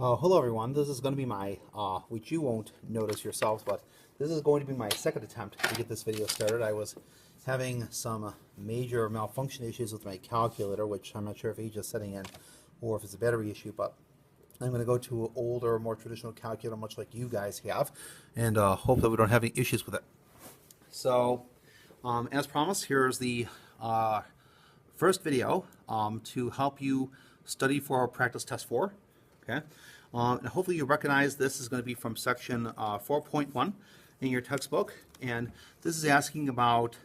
Hello everyone, this is going to be my, which you won't notice yourselves, but this is going to be my second attempt to get this video started. I was having some major malfunction issues with my calculator, which I'm not sure if age is setting in or if it's a battery issue, but I'm going to go to an older, more traditional calculator, much like you guys have, and hope that we don't have any issues with it. So, as promised, here's the first video to help you study for practice test 4. Okay, and hopefully you recognize this is going to be from section 4.1 in your textbook, and this is asking about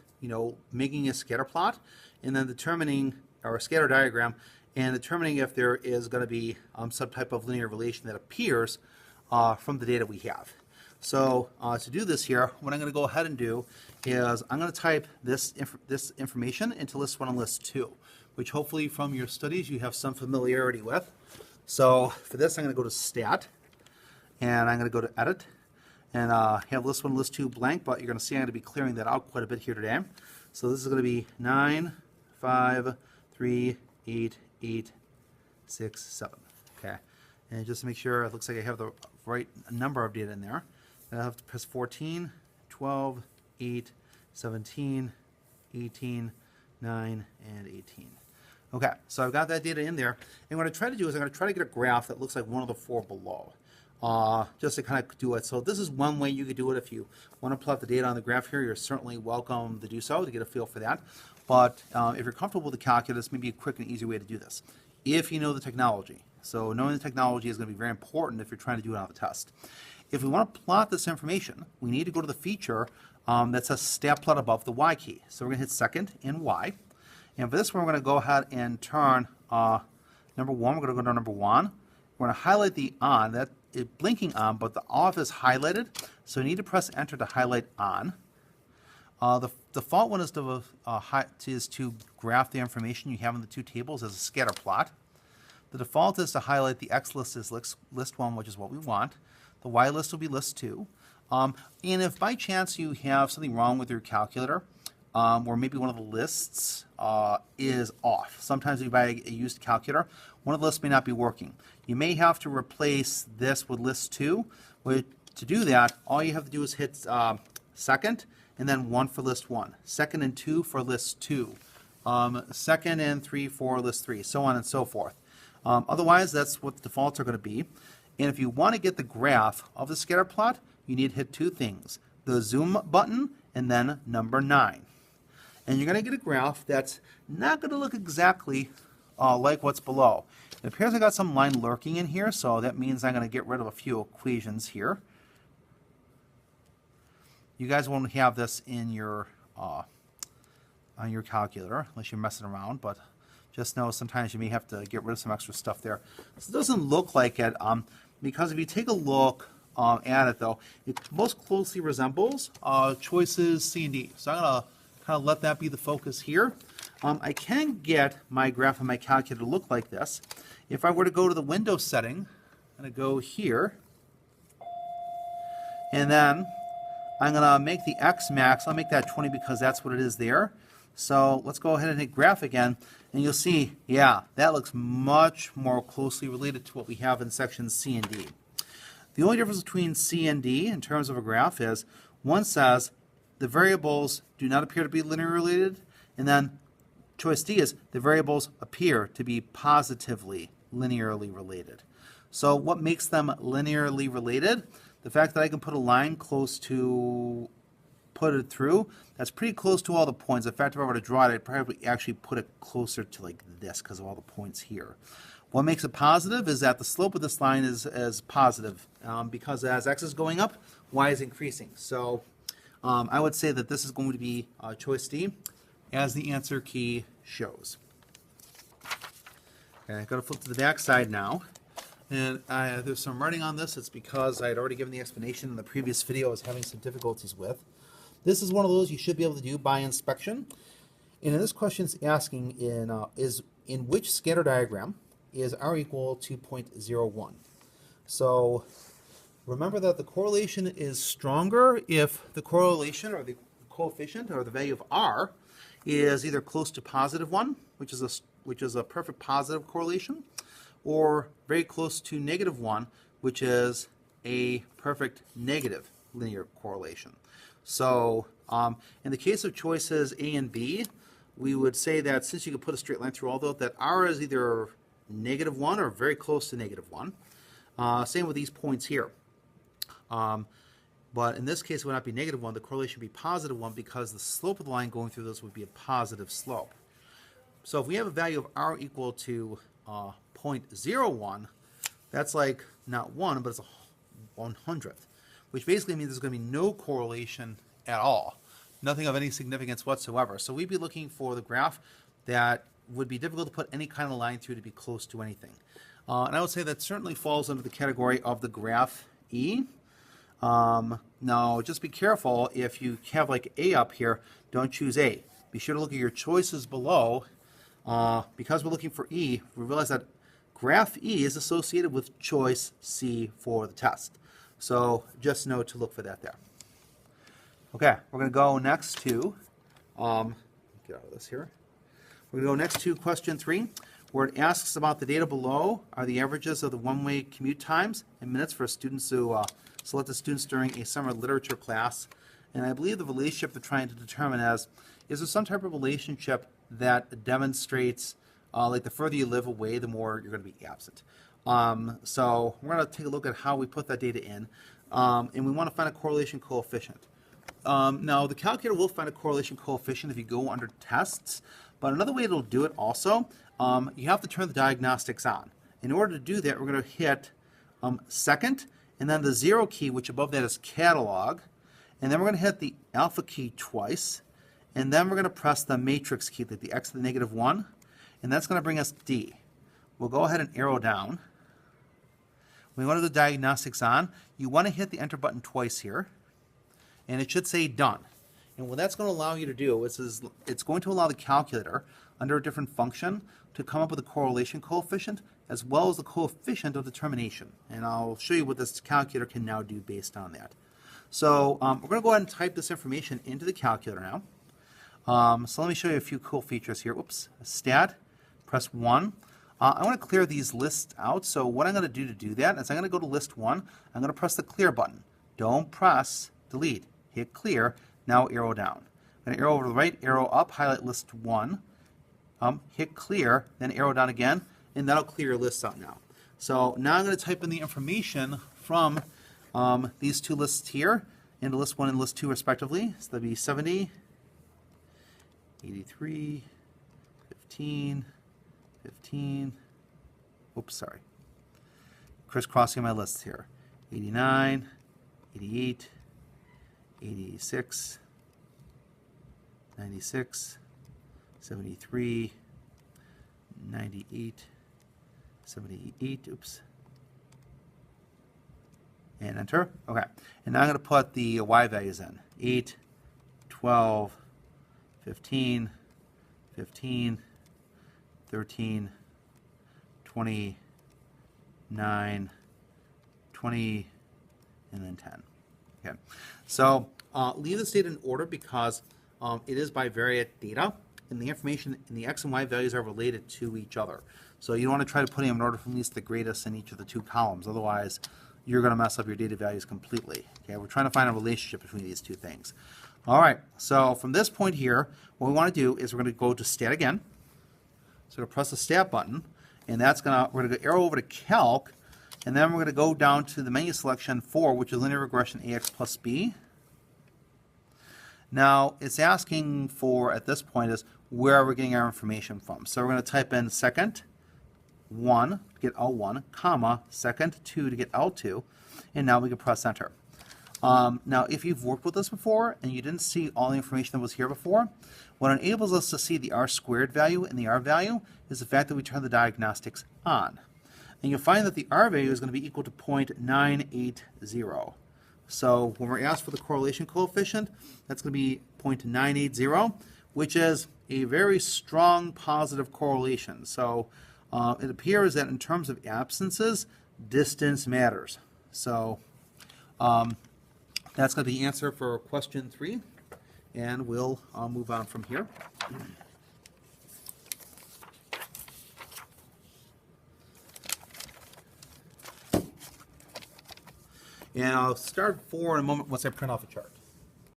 making a scatter plot and then determining, or a scatter diagram, and determining if there is going to be some type of linear relation that appears from the data we have. So to do this here, what I'm going to go ahead and do is I'm going to type this information into list 1 and list 2, which hopefully from your studies you have some familiarity with. So for this, I'm going to go to Stat, and I'm going to go to Edit, and have list 1 and list 2 blank, but you're going to see I'm going to be clearing that out quite a bit here today. So this is going to be 9, 5, 3, 8, 8, 6, 7. Okay, and just to make sure it looks like I have the right number of data in there, I have to press 14, 12, 8, 17, 18, 9, and 18. Okay, so I've got that data in there, and what I try to do is I'm going to try to get a graph that looks like one of the 4 below, just to kind of do it. So this is one way you could do it. If you want to plot the data on the graph here, you're certainly welcome to do so to get a feel for that. But if you're comfortable with the calculus, maybe a quick and easy way to do this, if you know the technology. So knowing the technology is going to be very important if you're trying to do it on the test. If we want to plot this information, we need to go to the feature that says stat plot above the Y key. So we're going to hit second and Y. And for this one, we're going to go ahead and turn number 1. We're going to go to number 1. We're going to highlight the on. That is blinking on, but the off is highlighted. So you need to press enter to highlight on. The default one is to graph the information you have in the 2 tables as a scatter plot. The default is to highlight the X list as list 1, which is what we want. The Y list will be list 2. And if by chance you have something wrong with your calculator, or maybe one of the lists is off. Sometimes if you buy a used calculator, one of the lists may not be working. You may have to replace this with list 2. To do that, all you have to do is hit second and then 1 for list 1, second and 2 for list 2, second and 3 for list 3, so on and so forth. Otherwise, that's what the defaults are going to be. And if you want to get the graph of the scatter plot, you need to hit 2 things, the zoom button and then number 9. And you're going to get a graph that's not going to look exactly like what's below. It appears I got some line lurking in here, so that means I'm going to get rid of a few equations here. You guys won't have this in your on your calculator unless you're messing around, but just know sometimes you may have to get rid of some extra stuff there. This doesn't look like it, because if you take a look at it, though, it most closely resembles choices C and D. So I'm going to kind of let that be the focus here. I can get my graph on my calculator to look like this. If I were to go to the Windows setting, I'm going to go here, and then I'm going to make the X max. I'll make that 20 because that's what it is there. So let's go ahead and hit graph again, and you'll see, yeah, that looks much more closely related to what we have in sections C and D. The only difference between C and D in terms of a graph is one says the variables do not appear to be linearly related, and then choice D is the variables appear to be positively linearly related. So what makes them linearly related? The fact that I can put a line close to put it through, that's pretty close to all the points. In fact, if I were to draw it, I'd probably actually put it closer to like this because of all the points here. What makes it positive is that the slope of this line is positive because as x is going up, y is increasing. So I would say that this is going to be choice D as the answer key shows. Okay, I've got to flip to the back side now. And there's some writing on this. It's because I had already given the explanation in the previous video I was having some difficulties with. This is one of those you should be able to do by inspection. And in this question it's asking in which scatter diagram is r equal to 0.01. So remember that the correlation is stronger if the correlation or the coefficient or the value of r is either close to +1, which is a perfect positive correlation, or very close to -1, which is a perfect negative linear correlation. So in the case of choices A and B, we would say that since you could put a straight line through all those, that R is either -1 or very close to -1. Same with these points here. But in this case, it would not be -1. The correlation would be +1 because the slope of the line going through this would be a positive slope. So if we have a value of R equal to 0.01, that's like not 1, but it's a 100th, which basically means there's going to be no correlation at all, nothing of any significance whatsoever. So we'd be looking for the graph that would be difficult to put any kind of line through to be close to anything. And I would say that certainly falls under the category of the graph E. Now, just be careful if you have like A up here, don't choose A. Be sure to look at your choices below. Because we're looking for E, we realize that graph E is associated with choice C for the test. So just know to look for that there. Okay, we're going to go next to, get out of this here. We're going to go next to question 3, where it asks about the data below are the averages of the one-way commute times in minutes for students who selected students during a summer literature class. And I believe the relationship they're trying to determine is there some type of relationship that demonstrates like the further you live away, the more you're going to be absent. So we're going to take a look at how we put that data in, and we want to find a correlation coefficient. Now the calculator will find a correlation coefficient if you go under tests, but another way it'll do it also, you have to turn the diagnostics on. In order to do that, we're going to hit second, and then the 0 key, which above that is catalog, and then we're going to hit the alpha key twice, and then we're going to press the matrix key, the x to the -1, and that's going to bring us D. We'll go ahead and arrow down. When we want to do the diagnostics on, you want to hit the enter button twice here, and it should say done. And what that's going to allow you to do is it's going to allow the calculator, under a different function, to come up with a correlation coefficient as well as the coefficient of determination. And I'll show you what this calculator can now do based on that. So we're going to go ahead and type this information into the calculator now. So let me show you a few cool features here. Whoops, stat, press 1. I want to clear these lists out, so what I'm going to do that is I'm going to go to list 1. I'm going to press the clear button. Don't press delete. Hit clear. Now arrow down. I'm going to arrow over to the right, arrow up, highlight list 1. Hit clear, then arrow down again, and that'll clear your lists out now. So now I'm going to type in the information from these two lists here into list 1 and list 2 respectively. So that'd be 70, 83, 15, 15, oops, sorry. Crisscrossing my lists here. 89, 88, 86, 96, 73, 98, 78, oops, and enter. Okay, and now I'm going to put the y values in. 8, 12, 15, 15, 13, 20, 9, 20, and then 10. Okay, so leave this data in order because it is bivariate data, and the information in the x and y values are related to each other. So you want to try to put them in order from least to greatest in each of the two columns. Otherwise, you're going to mess up your data values completely. Okay, we're trying to find a relationship between these two things. All right, so from this point here, what we want to do is we're going to go to stat again. So we're going to press the stat button, and that's we're going to go arrow over to calc, and then we're going to go down to the menu selection 4, which is linear regression AX plus B. Now, it's asking for, at this point, is where are we getting our information from? So we're going to type in second 1 to get L1, comma, second 2 to get L2, and now we can press enter. Now, if you've worked with this before and you didn't see all the information that was here before, what enables us to see the R squared value and the R value is the fact that we turn the diagnostics on. And you'll find that the R value is going to be equal to 0.980. So when we're asked for the correlation coefficient, that's going to be 0.980, which is a very strong positive correlation. So it appears that in terms of absences, distance matters. So that's going to be the answer for question 3, and we'll move on from here. And I'll start 4 in a moment once I print off a chart.